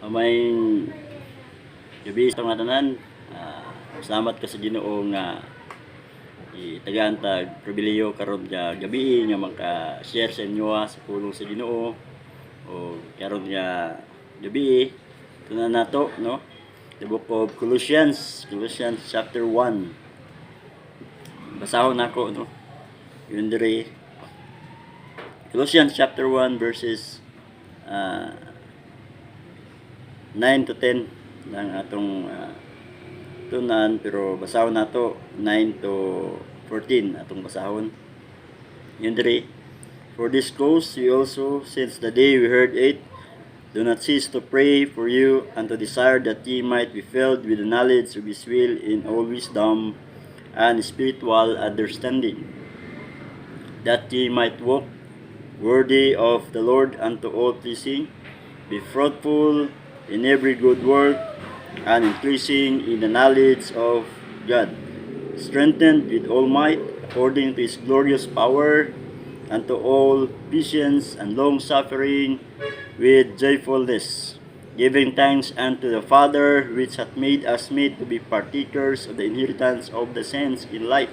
May gabi sa mga tanan. Salamat ka sa Ginoo nga itagaan tag pribileyo karon nga gabi nga maka-share sa inyo sa pulong sa Ginoo. O karon nga gabi tunan nato no. The book of Colossians chapter 1. Basahon nako no. Yun dire Colossians chapter 1 verses 9 to 10 lang atong tunan, pero basahon nato 9 to 14 atong basahon. Yun dire, for this cause we also, since the day we heard it, do not cease to pray for you and to desire that ye might be filled with the knowledge of His will in all wisdom and spiritual understanding, that ye might walk worthy of the Lord unto all pleasing, be fruitful in every good work, and increasing in the knowledge of God, strengthened with all might, according to His glorious power, unto all patience and long suffering with joyfulness, giving thanks unto the Father, which hath made us meet to be partakers of the inheritance of the saints in light,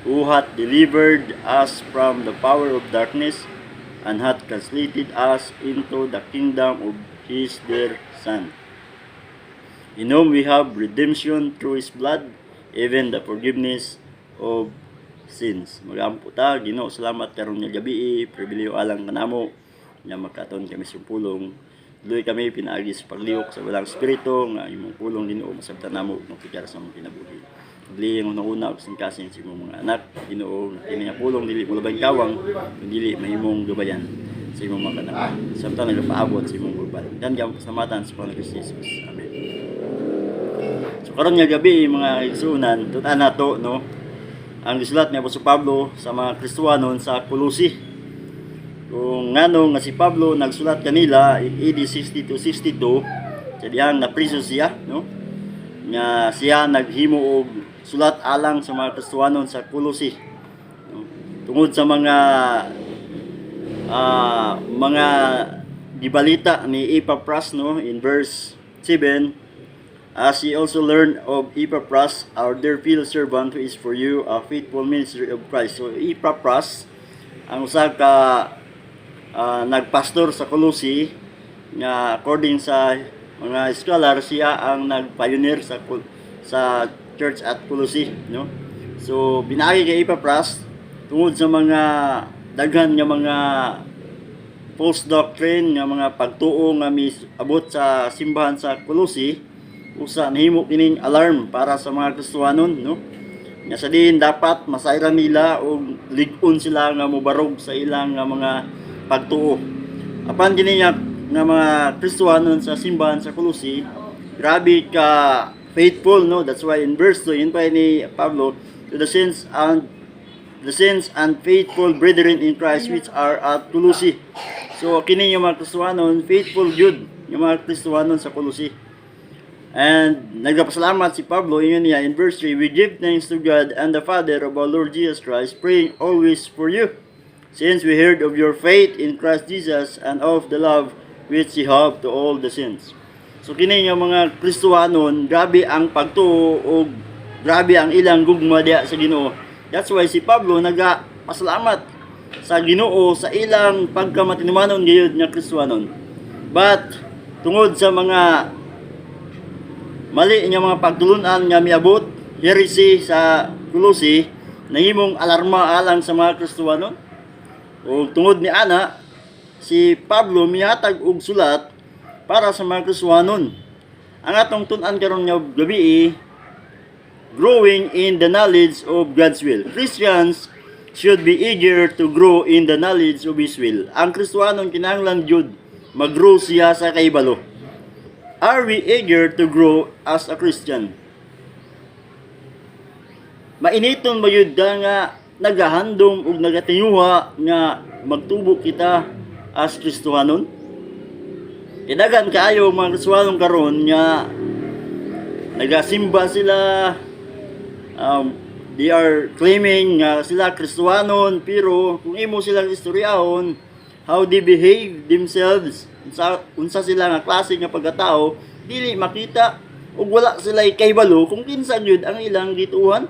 who hath delivered us from the power of darkness, and hath translated us into the kingdom of His dear Son, in whom we have redemption through His blood, even the forgiveness of sins. Magampo ta, Ginoo, salamat karon nga gabi, pribileyo alang kanamo nga makaton kami sa pulong. Duy kami pinaagi sa pagliok sa walang espiritu nga imong pulong, Ginoo, masabtan namo ng pikar sa mga kinabuhi. Dili ang una sa kasing sa imong mga anak, Ginoo, kini nga pulong dili mo labay kawang, dili mahimong gabayan sa imong mga anak. Samtang nagapaabot sa imong gubat. Dan gyud pasalamatan sa Panginoon Jesus. Amen. So karon nga gabi mga igsunan, tutan nato no ang gisulat ni Apostol Pablo sa mga Kristiyanon sa Colossi. Kung ngano nga si Pablo nagsulat kanila in AD 60 to 62, sa diyang napriso siya no, nga siya naghimo og sulat alang sa mga Kristiyanon sa Colossi no? Tungod sa mga gibalita ni Epaphras no in verse 7, as ye also learn of Epaphras, our dear fellow servant, who is for you a faithful ministry of Christ. So Epaphras ang usa ka nagpastor sa Colossi nga according sa mga scholar siya ang nagpioneer sa church at Colossi no. So binaagi kay Epaphras tungod sa mga daghan nga mga false doctrine nga mga pagtuo nga abot sa simbahan sa Colossi, usa nahimo kining alarm para sa mga Kristiyanon no, nga sa diin dapat masayran nila og lig-on sila nga mobarog sa ilang nga mga pagtuo. Apan kini nga mga Kristiyanon sa simbahan sa Colossi, grabe ka faithful no. That's why in verse 2 yun pa ni Pablo, to the saints and faithful brethren in Christ which are at Colossi. So kini yung mga Kristiyanon faithful good, yung mga Kristiyanon sa Colossi. And nagpasalamat si Pablo yun niya in verse 3, we give thanks to God and the Father of our Lord Jesus Christ, praying always for you, since we heard of your faith in Christ Jesus and of the love which ye have to all the saints. So kini nga mga Kristiyanon, grabe ang pagtuo o grabe ang ilang gugma diha sa Ginoo. That's why si Pablo nagapasalamat sa Ginoo sa ilang pagkamatinumanon gayud nga Kristiyanon. But tungod sa mga mali nga mga pagtulunan nga miabot heresy sa Colossi, nahimong alarma alang sa mga Kristiyanon. O tungod ni ana, si Pablo mihatag og sulat para sa mga Kristiyanon. Ang atong tun-an karon nga gabi, growing in the knowledge of God's will. Christians should be eager to grow in the knowledge of His will. Ang Kristiyanon kinahanglan jud mag-grow siya sa kahibalo. Are we eager to grow as a Christian? Mainiton ba yun nga nagahandom ug nagatiyuha nga magtubo kita as Kristiyanon? Kidagan kaayo mga Kristiyanon karon nga nagasimba sila, they are claiming nga sila Kristiyanon, pero kung imo silang istoryahon, how they behave themselves, unsa sila nga klase nga pagkatao, dili makita ug wala sila kahibalo kung kinsa gyud ang ilang gituhan.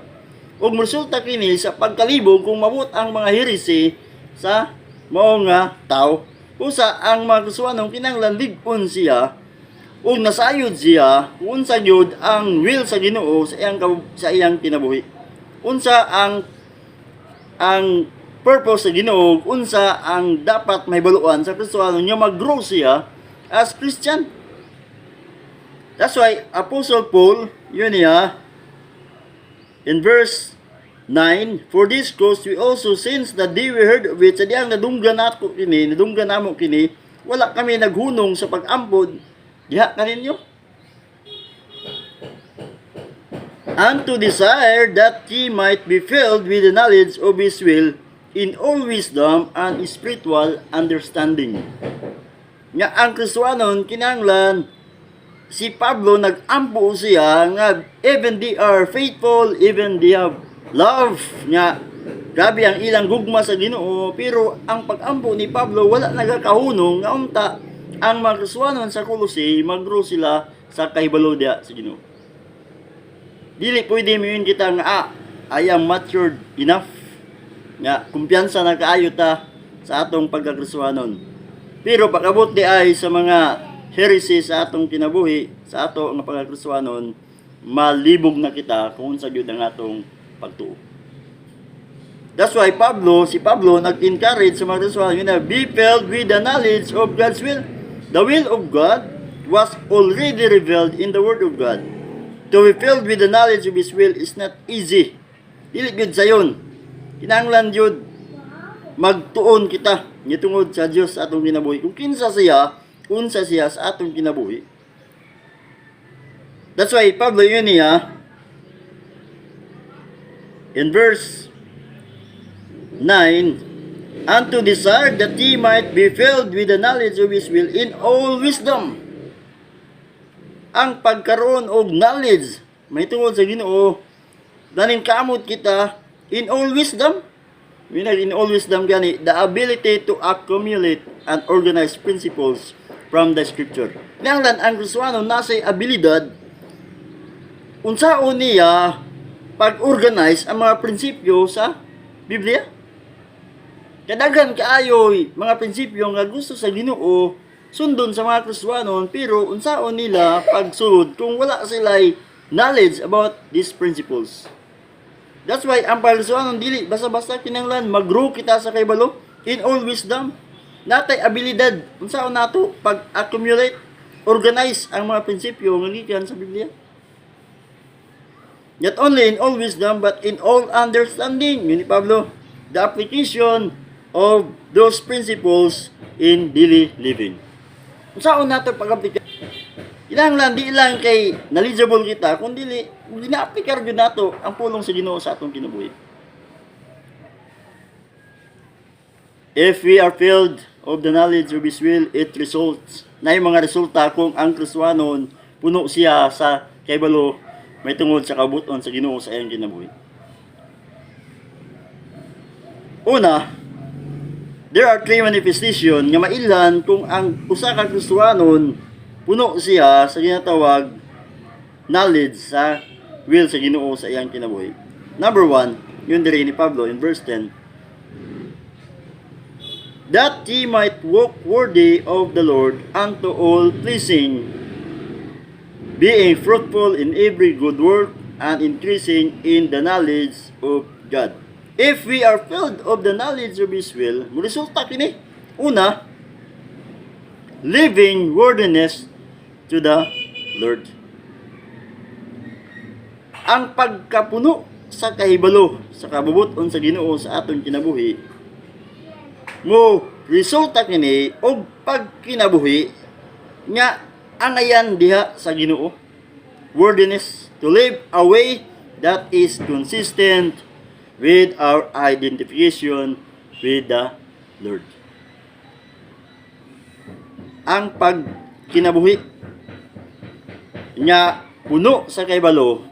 Ug resulta kini sa pagkalibog kung mabot ang mga heresi sa mao nga tao. Usa ang mga Kristiyanong kinahanglan lig-on siya ug nasayod siya kung unsa gyud ang will sa Ginoo sa iyang kinabuhi. Unsa ang purpose sa Ginoo, unsa ang dapat mahibaluan sa Kristiyano nga mag-grow siya as Christian. That's why Apostle Paul, yun niya, in verse 9, for this cause we also, since the day we heard of it, sa diyang nadunggan namo kini, wala kami naghunong sa pag-ampod, diha kaninyo. And to desire that ye might be filled with the knowledge of His will, in all wisdom and spiritual understanding. Nga ang Kristiyanon kinahanglan, si Pablo nag-ampo siya nga even they are faithful, even they have love, nga grabe ang ilang gugma sa Ginoo, pero ang pag-ampo ni Pablo wala nagakahunong nga unta ang mga Kristiyanon sa Colossae mag-grow sila sa kahibalo diha sa Ginoo. Dili pwede miyon kita nga I am matured enough, nga kumpiyansa na kaayo ta sa atong pagkakristiyanon. Pero pagabot di ay sa mga heresy sa atong kinabuhi, sa ato nga pagkakristiyanon, malibog na kita kung sa gyud ang atong pagtuo. That's why si Pablo nag-encourage sa mga Kristiyanon na be filled with the knowledge of God's will. The will of God was already revealed in the Word of God. To be filled with the knowledge of His will is not easy. Dili gyud sayon. Kinahanglan jud magtuon kita nitungod sa Dios sa atong kinabuhi. Kung kinsa siya sa atong kinabuhi. That's why Pablo yun niya in verse 9, and to desire that ye might be filled with the knowledge of His will in all wisdom. Ang pagkaroon og knowledge may tungod sa Ginoo, danin kamot kita in all wisdom. In all wisdom gani, the ability to accumulate and organize principles from the scripture. Nanglan ang Kristiyano nasay abilidad unsaon niya pag-organize ang mga prinsipyo sa Biblia. Kadaghan kaayoy mga prinsipyo nga gusto sa Ginoo sundon sa mga Kristiyano, pero unsaon nila pagsulod kung wala sila'y knowledge about these principles. That's why ang pagkakristiyanon dili basta-basta kinahanglan mag-grow kita sa kahibalo in all wisdom. Natay abilidad unsaon nato pag-accumulate, organize ang mga prinsipyo nga gikan sa Biblia. Not only in all wisdom but in all understanding. Yun ni Pablo, the application of those principles in daily living. Unsaon nato pag-apply? Kinahanglan di lang kay knowledgeable kita, kundi gina-apply gyud nato ang pulong sa Ginoo sa atong kinabuhi. If we are filled of the knowledge of His will, it results. Na yung mga resulta kung ang Kristiyanon puno siya sa kahibalo may tungod sa kabuton sa Ginoo sa iyang kinabuhi. Una, there are three manifestations nga mailan kung ang usa ka Kristiyanon puno siya sa ginatawag knowledge sa will sa Ginoo sa iyang kinabuhi. Number 1, yun diri ni Pablo in verse 10. That ye might walk worthy of the Lord unto all pleasing, being fruitful in every good work and increasing in the knowledge of God. If we are filled of the knowledge of His will, resulta kini. Una, living worthiness to the Lord. Ang pagkapuno sa kahibalo, sa kabubuton sa Ginoo sa aton kinabuhi, mo resulta kini og pagkinabuhi nga angayan diha sa Ginoo. Worthiness, to live a way that is consistent with our identification with the Lord. Ang pagkinabuhi nga puno sa kahibalo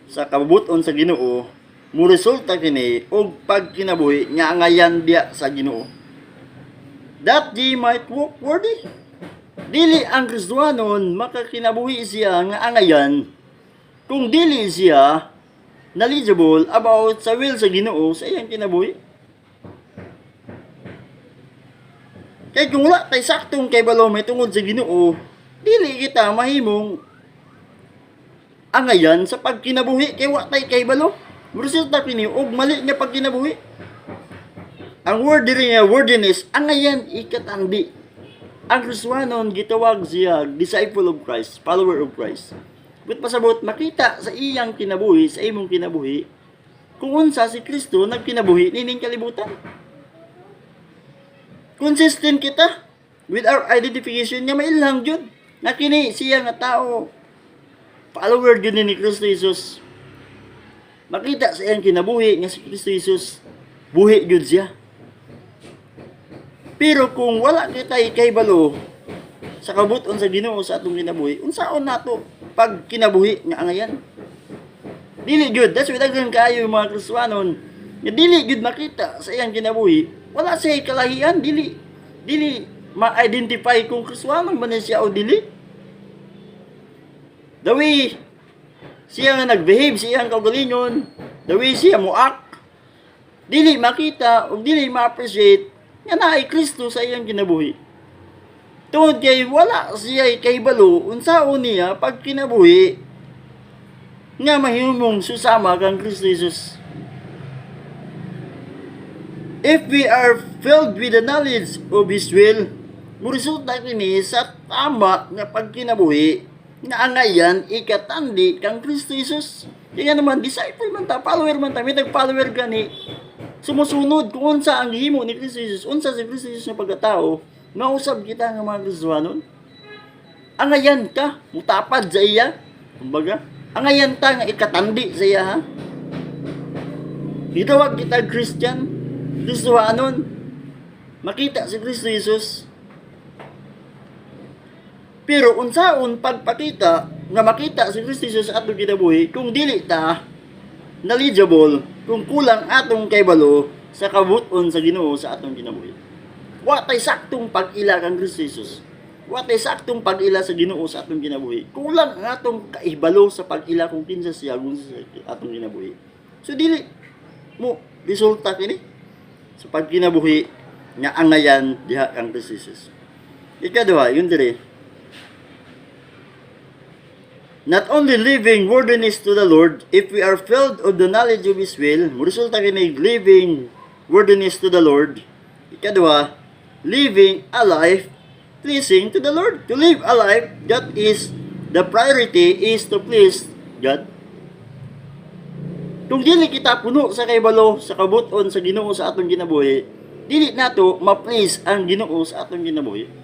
sa kabubuton sa Ginoo mo resulta kini og pagkinabuhi nga angayan diha sa Ginoo. that ye might walk worthy. Dili ang Kristiyanon makakinabuhi siya nga angayan kung dili siya knowledgeable about sa will sa Ginoo sa iyang kinabuhi. Kaya kung wala tay saktong kay balo may tungod sa Ginoo, dili kita mahimong angayan sa pagkinabuhi kay wa tay kay balo. Resulta kini og mali nga pagkinabuhi. Ang word diri nga worthiness angayan ikatandi. Ang Kristiyanon gitawag siya disciple of Christ, follower of Christ. But pasabot makita sa iyang kinabuhi, sa imong kinabuhi, kung unsa si Kristo nagkinabuhi nining kalibutan. Consistent kita with our identification nga mailang jud. Na kini siya nga tao follower jud ni Kristo Jesus. Makita sa iyang kinabuhi nga si Kristo Jesus buhi jud siya. Pero kung wala kita ikahibalo sa kabuton sa Ginoo sa atong kinabuhi, unsaon nato pag kinabuhi nga angayan? Dili jud, that's why daghan kaayo yung mga Kristiyanon nga dili jud makita sa iyang kinabuhi, wala siya kalahian, dili ma-identify kung Kristiyanon man siya o dili. The way siya nga nagbehave sa iyang kaugalingon, the way siya muak, dili makita o dili ma-appreciate nga naay Kristo sa iyang kinabuhi. Tungod kay wala siya kahibalo unsaon niya pag kinabuhi nga mahimong susama kang Kristo Jesus. If we are filled with the knowledge of His will, muresulta kini sa tama nga pagkinabuhi nga angayan ikatandi kang Kristo Jesus. Kaya naman disciple man ta, follower man ta, may nag-follower gani sumusunod kung unsa ang gihimo ni Kristo Jesus, unsa si Kristo Jesus nga pagkatao, mausab kita nga mga Kristiyanon. Angayan ka, mutapad sa iya, kumbaga, angayan ta nga ikatandi sa iya ha. Gitawag kita Christian, Kristiyanon, makita si Kristo Jesus. Pero unsaon pagpakita nga makita si Kristo Jesus sa atong kinabuhi kung dili ta knowledgeable, kung kulang atong kaybalo sa kabuton sa Ginoo sa atong kinabuhi. Wa tay saktong pag-ila kang Kristo Jesus. Wa tay saktong pag-ila sa Ginoo sa atong kinabuhi. Kulang ang atong kaibalo sa pag-ila kung kinsa siya sa atong kinabuhi. So dili mo resulta kini sa pagkinabuhi nga angayan diha kang Kristo Jesus. Ikaduha, yun dire. Not only living worthiness to the Lord, if we are filled of the knowledge of His will, resulta kini living worthiness to the Lord. Ikadua, living a life pleasing to the Lord. To live a life that is, the priority is to please God. Kung dili kita puno sa kaibalo, sa kabuton, sa Ginoo sa atong kinabuhi, dili nato ma-please ang Ginoo sa atong kinabuhi.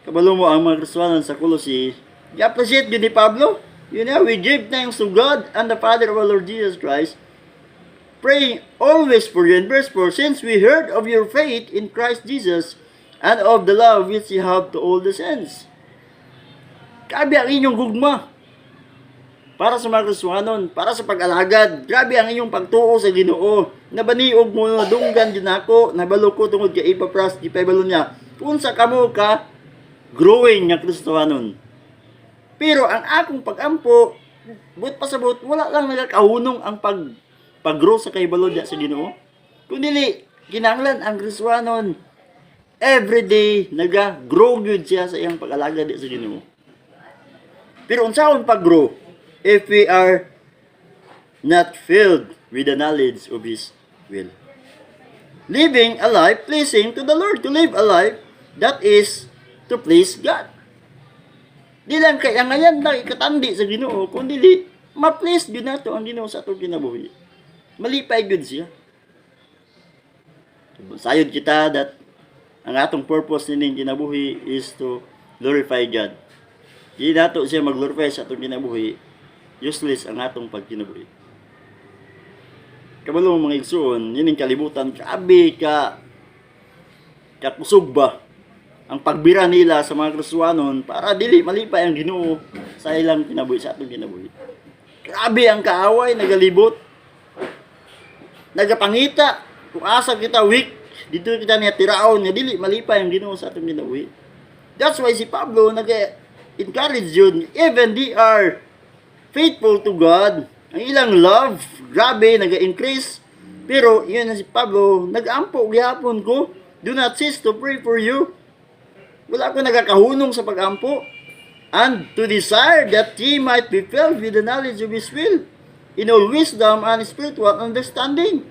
Kabalo mo ang mga Kristiyanon sa Colossae, i-appreciate yun ni Pablo. You know, we give thanks to God and the Father of our Lord Jesus Christ, praying always for you. In verse 4, since we heard of your faith in Christ Jesus and of the love which you have to all the saints. Grabe ang inyong gugma para sa mga Kristiyanon, para sa pag-alagad. Grabe ang inyong pagtuo sa Ginoo. Nabaniog mo na dunggan din ako, nabalo ko tungod kay Epapras, di pa ibalo niya. Kung sa kamo ka, growing nga Kristiyanon. Pero ang akong pagampo, but pasabot, wala lang nagakahunong ang pag-grow sa kaibalo diya sa Ginoo. Kundi kinahanglan ang Kristiyanon everyday naga-grow gyud siya sa iyang pag-alaga diya sa Ginoo. Pero unsaon pag-grow if we are not filled with the knowledge of His will? Living a life pleasing to the Lord. To live a life that is to please God. Di lang kaya ngayon na ikatandi sa Ginoo, kundi ma-please yun nato ang Ginoo sa atong kinabuhi. Malipay yun siya. Sayod kita that ang atong purpose nining kinabuhi is to glorify God. Di nato siya mag-glorify sa atong kinabuhi, useless ang atong pagkinabuhi. Kabalo mga igsoon, yining kalibutan, kabi ka kusog ba ang pagbira nila sa mga Kristiyanon para dili malipay ang Ginoo sa ilang kinabuhi, sa atong kinabuhi. Grabe ang kaaway, nagalibot, nagapangita Kung asa kita weak, dito kita niya tiraon nga dili malipay ang Ginoo sa atong ginabuhi. That's why si Pablo nag-encourage yun. Even they are faithful to God. Ang ilang love, grabe, nag-increase. Pero yun na si Pablo, nag-ampo gihapon ko. Do not cease to pray for you. Wala ko nagakahunong sa pag-ampo. And to desire that ye might be filled with the knowledge of His will, in all wisdom and spiritual understanding,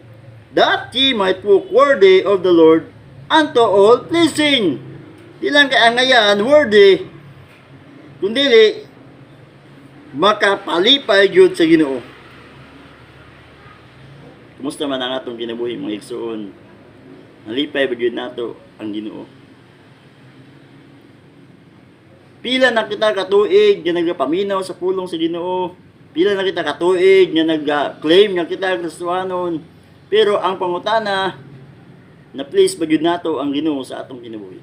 that ye might walk worthy of the Lord unto all pleasing. Di lang kaangayan, worthy, kundi makapalipay gyud sa Ginoo. Kumusta man ang atong kinabuhi mga igsoon? Nalipay ba gyud nato ang Ginoo? Pila na kita katuig nga nagapaminaw sa pulong sa Ginoo. Pila na kita katuig nga nag-claim nga kita Kristiyanon. Pero ang pangutana, na please ba gyud nato ang Ginoo sa atong kinabuhi?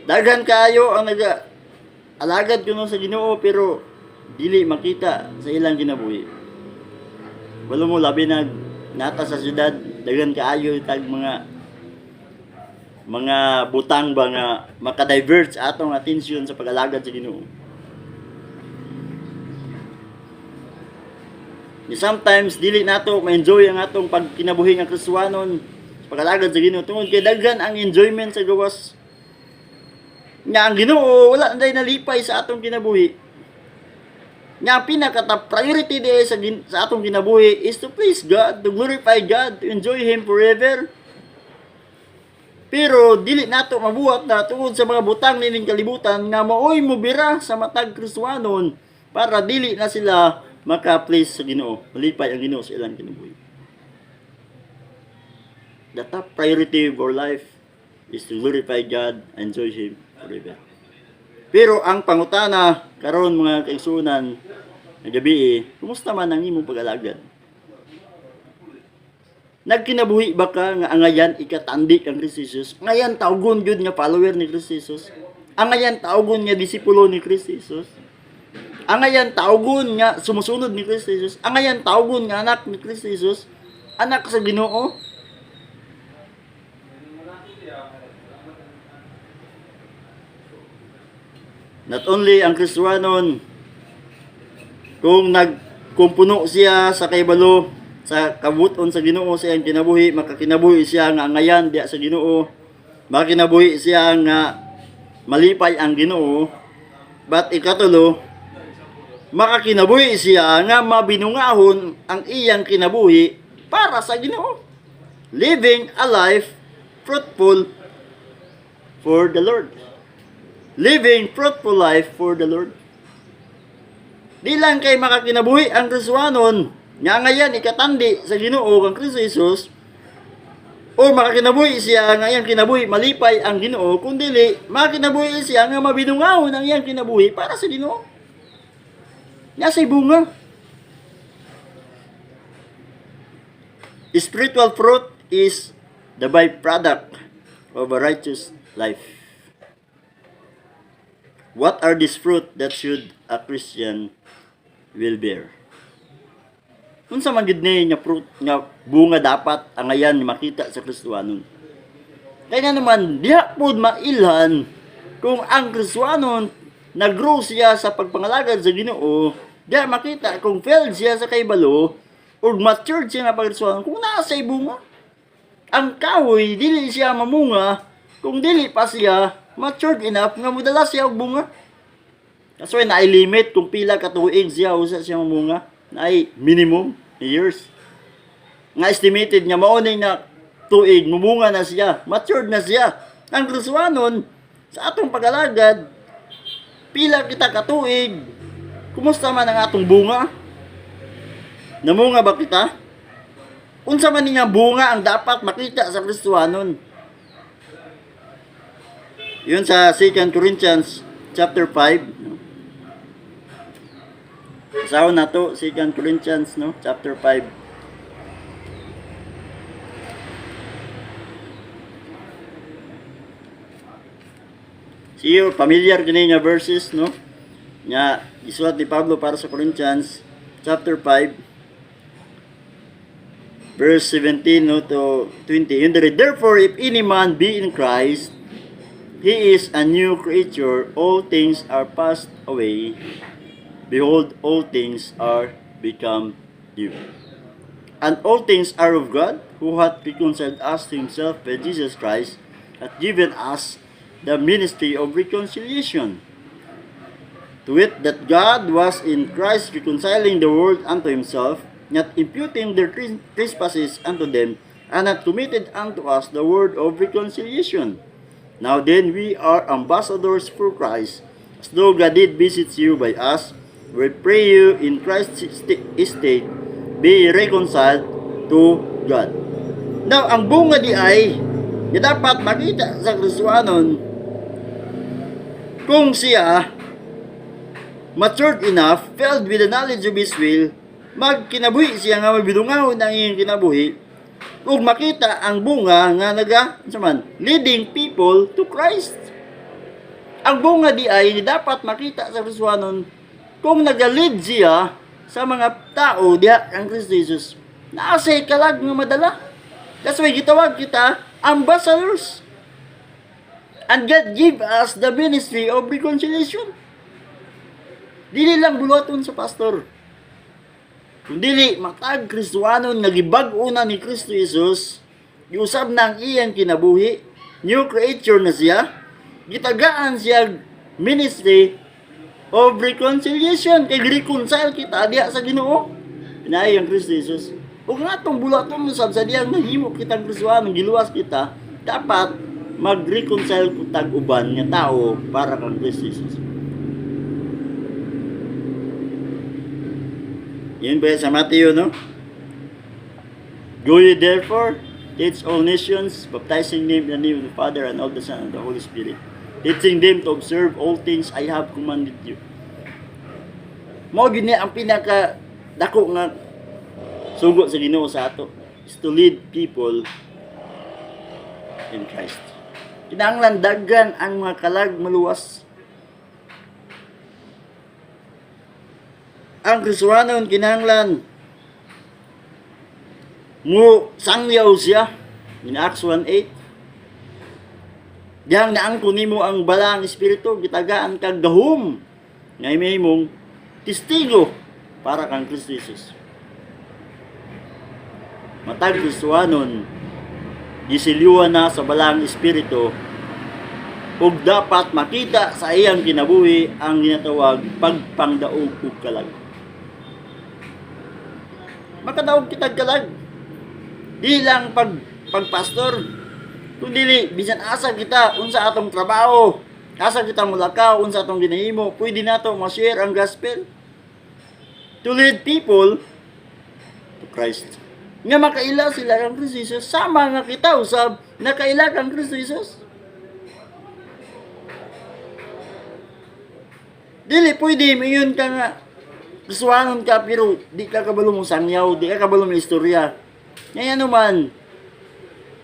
Daghan kayo ang alagad kuno sa Ginoo pero dili makita sa ilang kinabuhi. Wala mo labi na nata sa syudad, daghan kaayo tag mga butang ba nga maka-divert sa atong atensyon sa pag-alagad sa Ginoo. Ni sometimes dili nato ma-enjoy ang atong pagkinabuhi nga Kristiyanon sa pag-alagad sa Ginoo tungod kay daghan ang enjoyment sa gawas nga ang Ginoo wala na nalipay sa atong kinabuhi. Nga ang pinaka-top priority di sa atong kinabuhi is to please God, to glorify God, to enjoy Him forever. Pero dili nato mabuhat na tungod sa mga butang nining kalibutan nga maoy mo bira sa matag Kristiyanon para dili na sila maka-please sa Ginoo, malipay ang Ginoo sa ilang kinabuhi. The top priority of our life is to glorify God and enjoy Him forever. Pero ang pangutana karon mga kaigsunan nga gabi, kumusta man ang imong pag-alagad? Nagkinabuhi ba ka nga angayan ikatandi kang Kristo Jesus? Angayan tawgon gyud nga follower ni Kristo Jesus? Angayan tawgon nga disipulo ni Kristo Jesus? Angayan tawgon nga sumusunod ni Kristo Jesus? Angayan tawgon nga anak ni Kristo Jesus? Anak sa Ginoo? Not only ang Kristiyanon, kung puno siya sa kaybalo, sa kabuton sa Ginoo sa iyang kinabuhi, makakinabuhi siya nga angayan diya sa Ginoo, makakinabuhi siya nga malipay ang Ginoo, but ikatulo, makakinabuhi siya nga mabinungahon ang iyang kinabuhi para sa Ginoo, living a life fruitful for the Lord. Living fruitful life for the Lord. Di lang kay makakinabuhi ang Kristiyanon nga ngayon ikatandi sa Ginoo kang Kristo Jesus o makakinabuhi siya nga iyang kinabuhi malipay ang Ginoo, kundi makakinabuhi siya nga mabinungahon ang iyang kinabuhi para sa Ginoo. Nasa'y bunga. Spiritual fruit is the byproduct of a righteous life. What are these fruit that should a Christian will bear? Unsa man gid ni nga fruit nga bunga dapat ang ayan makita sa Kristiyanon? Kaya naman diha pod mailhan kung ang Kristiyanon nag-grow siya sa pagpangalagad sa Ginoo, diha makita kung failed siya sa kaybalo or matured siya nga pag-Kristiyanon kung nasa bunga. Ang kahoy dili siya mamunga kung dili pa siya matured enough nga mudala siya og bunga. Kasi naay limit kung pila ka tuig siya usa siya mamunga. Naay minimum years. Nga estimated nga mao na tuig mumunga na siya, matured na siya. Ang Kristiyanon sa atong pag-alagad pila kita ka tuig. Kumusta man ang atong bunga? Namunga ba kita? Unsa man nga bunga ang dapat makita sa Kristiyanon? Yun sa 2 Corinthians chapter 5. Basaw na to, 2 Corinthians, no? Chapter 5. See you, familiar kini nga verses, no? Nya isulat ni Pablo para sa Corinthians chapter 5 verse 17 no, to 20. Therefore, if any man be in Christ, he is a new creature. All things are passed away. Behold, all things are become new. And all things are of God, who hath reconciled us to himself by Jesus Christ, hath given us the ministry of reconciliation. To wit, that God was in Christ reconciling the world unto himself, not imputing their trespasses unto them, and hath committed unto us the word of reconciliation. Now then, we are ambassadors for Christ, as though God did visit you by us. We pray you in Christ's estate, be reconciled to God. Now, ang bunga di ay, na dapat makita sa Kristohanon, kung siya matured enough, filled with the knowledge of His will, magkinabuhi siya nga magbidungahon ang iyong kinabuhi, ug makita ang bunga nga leading people to Christ. Ang bunga di ay dapat makita sa Kristohanon kung nag-lead siya sa mga tao diha ang Kristo Jesus. Naasay kalag nga madala. That's why gitawag kita ambassadors. And God give us the ministry of reconciliation. Dili lang buluhaton sa pastor. Kung dili, matag Kristohanon nagibag-o na ni Kristo Jesus, giusab na ang iyang kinabuhi, new creature na siya, gitagaan siya ministry of reconciliation, kay reconcile kita diha sa Ginoo. Pinay ang Kristo Jesus. Ug nga itong buluhaton usab sa diyang nahimo kitang Kristohanon, giluwas kita, dapat mag-reconcile kutag uban nga tao para kang Kristo Jesus. Yun ba sa Matthew, no? Go ye therefore, teach all nations, baptizing them in the name of the Father and of the Son and the Holy Spirit, teaching them to observe all things I have commanded you. Mao gyud ni ang pinaka dako nga sugo sa Ginoo sa ato, is to lead people in Christ. Kinahanglan daghan ang mga kalag maluwas. Ang Kristohanon kinahanglan mo sangyaw siya in Acts 1:8. Diyang naangko nimo ang balang espiritu, gitagaan kag gahom nga imong testigo para kang Kristo Jesus. Matag Kristohanon gisilyuhan na sa balang espiritu ug dapat makita sa iyang kinabuhi ang ginatawag pagpangdaog ug kalag. Makadaog kitag kalag. Di lang pagpastor, kundi bisan asa kita unsa atong trabaho, asa kita mulakaw, unsa atong ginahimo, pwede nato ma-share ang gospel to lead people to Christ. Nga makaila sila kang Kristo Jesus, sama nga kita usab nakaila kang Kristo Jesus. Dili pwede mayon ka nga Kristohanon ka pero di ka kabalo mong sangyaw, di ka kabalo mong istorya. Ngayon naman,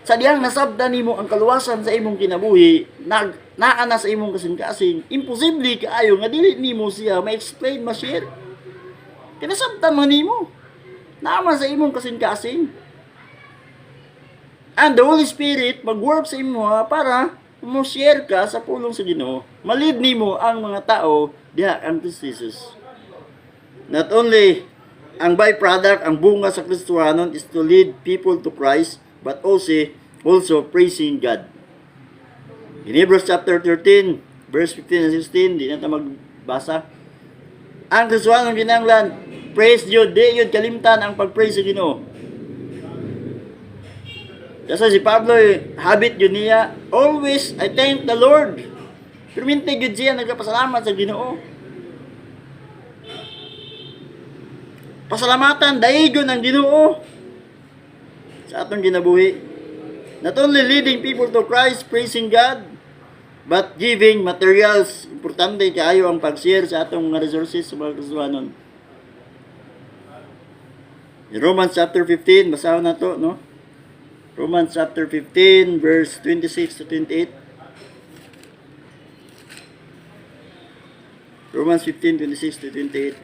sa diyang nasabdan nimo ang kaluwasan sa imong kinabuhi, naa na sa imong kasing-kasing, imposible kaayo nga dili nimo siya ma-explain, ma-share. Kinasabtan man nimo. Naman sa imong kasing-kasing. And the Holy Spirit mag-work sa imo para mo-share ka sa pulong sa Ginoo. Malid nimo ang mga tao diha ang Kristo Jesus. Not only ang byproduct, ang bunga sa Kristohanon is to lead people to Christ, but also praising God. In Hebrews chapter 13, verse 15 and 16, di na magbasa. Ang Kristohanon kinahanglan, praise Diyo, di yun kalimtan ang pag-praise sa Ginoo. Kasi si Pablo, habit yun niya, always I thank the Lord. Pero mintig yun siya, nagpasalamat sa Ginoo. Pasalamatan, daigon ang Ginoo sa atong ginabuhi. Not only leading people to Christ, praising God, but giving materials. Importante kaayo ang pag-share sa atong mga resources sa mga Kristohanon. In Romans chapter 15, basahan na to, no? Romans chapter 15, verse 26 to 28. Romans 15:26-28.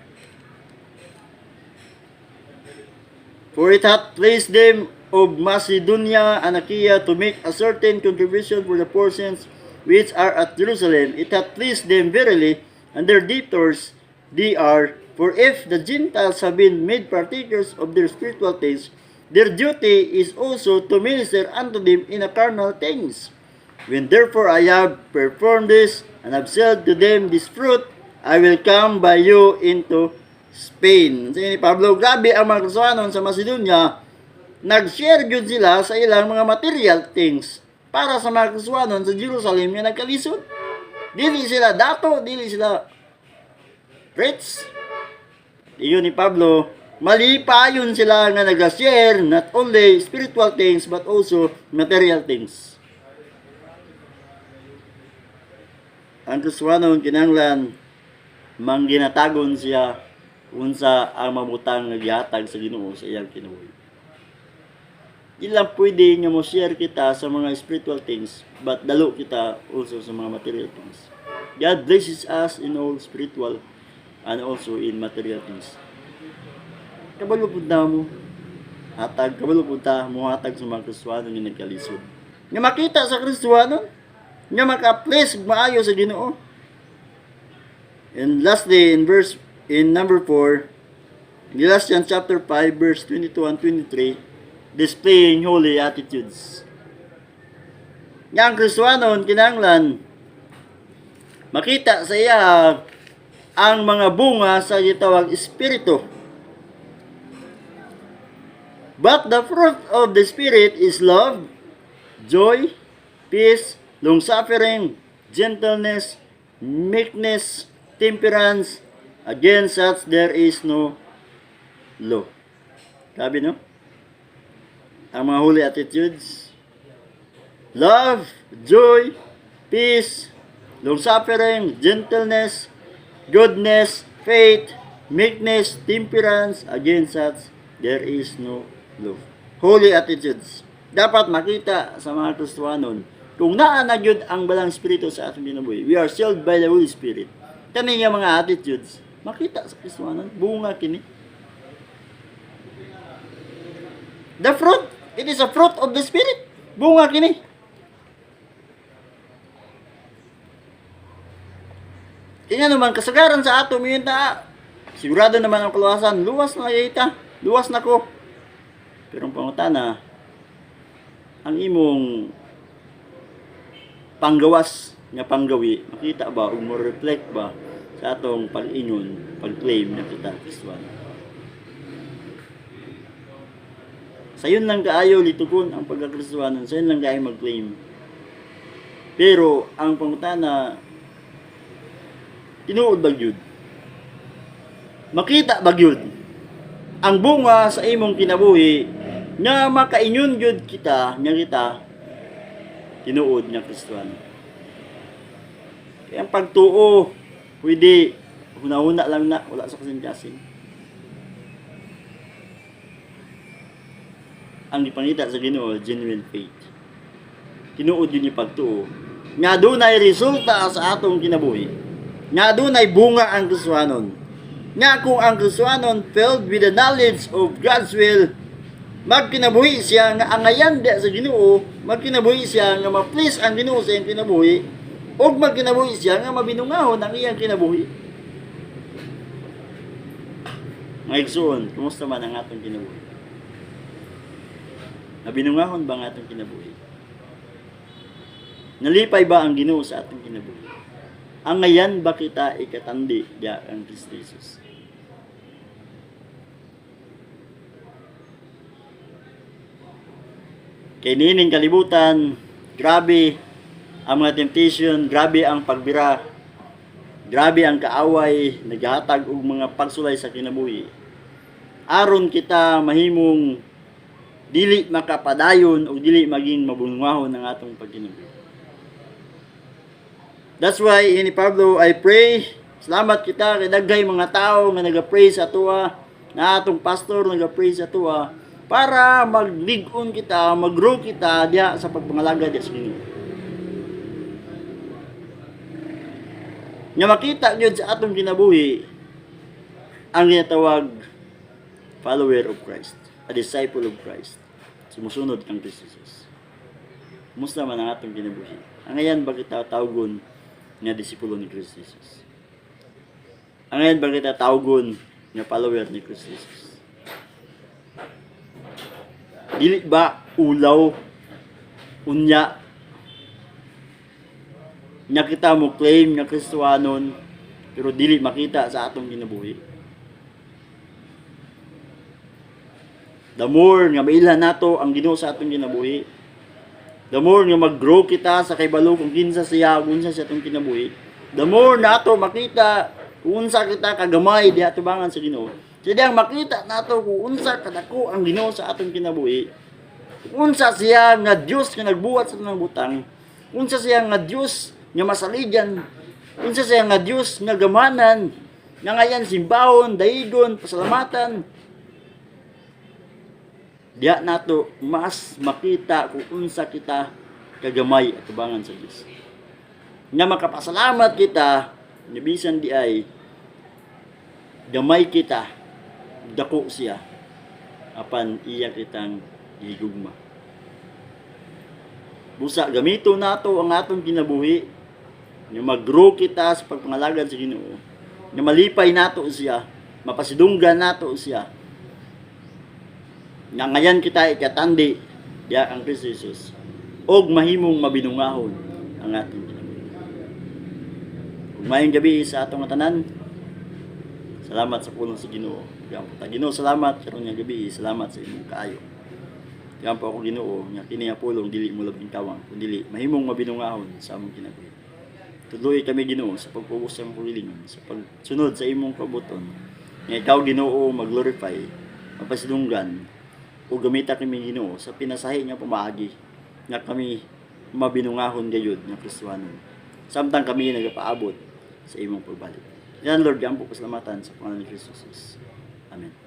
For it hath pleased them of Macedonia and Achaia to make a certain contribution for the portions which are at Jerusalem. It hath pleased them verily, and their debtors they are. For if the Gentiles have been made partakers of their spiritual things, their duty is also to minister unto them in the carnal things. When therefore I have performed this, and have sold to them this fruit, I will come by you into Spain. Sige ni Pablo, grabe ang mga Kristiyanon sa Macedonia, nag-share yun sila sa ilang mga material things para sa mga Kristiyanon sa Jerusalem na nagkalisod. Dili sila dato, dili sila rich. Iyon ni Pablo, mali pa yun sila nga nag-share not only spiritual things but also material things. Ang Kristiyanon kinahanglan mangginatagon siya unsa ang mabutang naghatag sa Ginoo sa iyang kinabuhi. Di lang pwede nga mo share kita sa mga spiritual things, but dalo kita also sa mga material things. God blesses us in all spiritual and also in material things. Kabalo pud na mo hatag, kabalo pud ta mo hatag sa mga Kristiyanon nga nagkalisod. Nga makita sa Kristiyanon, nga maka-please maayo sa Ginoo. And lastly, in number 4, in Galatians chapter 5, verse 22 and 23, displaying holy attitudes. Nga ang Kristiyanon kinahanglan makita sa iya ang mga bunga sa gitawag espiritu. But the fruit of the Spirit is love, joy, peace, long-suffering, gentleness, meekness, temperance. Against such there is no law. Sabi no? Ang mga holy attitudes, love, joy, peace, long-suffering, gentleness, goodness, faith, meekness, temperance. Against such there is no law. Holy attitudes. Dapat makita sa mga Kristiyanon kung naa na gyud ang balang espiritu sa atong kinabuhi. We are sealed by the Holy Spirit. Kani nga mga attitudes makita sa Kristiyanon, bunga kini. The fruit, it is a fruit of the Spirit. Bunga kini. Kanya naman kasagaran sa ato minta. Sigurado naman ang kaluwasan, luwas na yita, luwas na ko. Pero ang pangutana, ang imong panggawas nga panggawi, makita ba o mo reflect ba sa atong pag-ingon, pag-claim na kita Kristiyan. Sa yun lang kaayo litugon ang pagka-Kristiyanon, sa yun lang kaayo mag-claim. Pero ang pangutana, tinuod ba gyud? Makita ba gyud ang bunga sa imong kinabuhi nga makainyon gyud kita, nga kita tinuod nga Kristiyan. Kaya ang pagtuo pwede huna-huna lang na, wala sa kasing-kasing. Ang ipangita sa Ginoo, genuine faith. Tinuod yun yung pagtuo. Nga dunay resulta sa atong kinabuhi. Nga dunay bunga ang Kristiyanon. Nga kung ang Kristiyanon filled with the knowledge of God's will, magkinabuhi siya nga angayan sa Ginoo, magkinabuhi siya nga ma-please ang Ginoo sa iyang kinabuhi, o magkinabuhi siya nga mabinungahon ang iyang kinabuhi. Mga igsoon, kumusta man ang atong kinabuhi? Mabinungahon ba ang atong kinabuhi? Nalipay ba ang Ginoo sa atong kinabuhi? Ang ngayan ba kita ikatandi diya ang Kristo Jesus? Kay nining kalibutan, grabe ang mga temptation, grabe ang pagbira, grabe ang kaaway, naghatag og mga pagsulay sa kinabuhi. Aron kita mahimong dili makapadayon o dili maging mabungahon ng atong pagkinabuhi. That's why ini Pablo, I pray, salamat kita kay daghay mga tao nga naga-pray sa tuwa, na atong pastor naga-pray sa tuwa, para maglig-on kita, mag-grow kita diya sa pagpangalaga diya sa Ginoo. Nga makita gyud sa atong kinabuhi ang ginatawag follower of Christ, a disciple of Christ. Sumusunod kang Kristo Jesus. Kumusta man ang atong kinabuhi? Ang ngayon ba kita tawgon nga disipulo ni Kristo Jesus? Ang ngayon ba kita tawgon nga follower ni Kristo Jesus? Dili ba ulaw unya nga kita mo claim nga Kristiyanon pero dili makita sa atong kinabuhi? The more nga mailhan nato ang Ginoo sa atong kinabuhi, the more nga mag-grow kita sa kaybalo kung kinsa siya, unsa siya atong kinabuhi, the more nato makita kung unsa kita kagamay diha tubangan sa Ginoo. Sadiyang makita nato kung unsa kadako ang Ginoo sa atong kinabuhi. Kung unsa siya nga Dios nga nagbuhat sa tanang butang, unsa siya nga Dios nga masaligyan, unsa siya nga Dios nga gamanan, nga ngayon simbahon, daigon, pasalamatan. Diya nato mas makita kung unsa kita kagamay at tubangan sa Dios. Nga makapasalamat kita, nibisan di ay gamay kita, dako siya, apan iya kitang higugma. Busa gamito nato ang atong kinabuhi, nga mag-grow kita sa pagpangalagad sa Ginoo, nga malipay nato siya, mapasidunggan nato siya, nga ngayon kita ikatandi diya ang Kristo Jesus og mahimong mabinungahon ang ating kinabuhi. Mayong gabi sa atong tanan. Salamat sa pulong sa Ginoo. Ginoo, salamat karon nga gabi, salamat sa imong kaayo. Yan po ako Ginoo nga kini nga pulong dili mo labing tawang kundi mahimong mabinungahon sa among kinabuhi. Tuloy kami Ginoo sa pagpugos sa among kaugalingon, sa pagsunod sa imong kabuton. Nga ikaw Ginoo mag-glorify, mapasidunggan o gamita kami Ginoo sa pinasahi nga pamaagi nga kami mabinungahon gayud nga Kristiyanon. Samtang kami nagapaabot sa imong pagbalik. Yan Lord, yan po pasalamatan sa pangalan ni Kristo Jesus. Amen.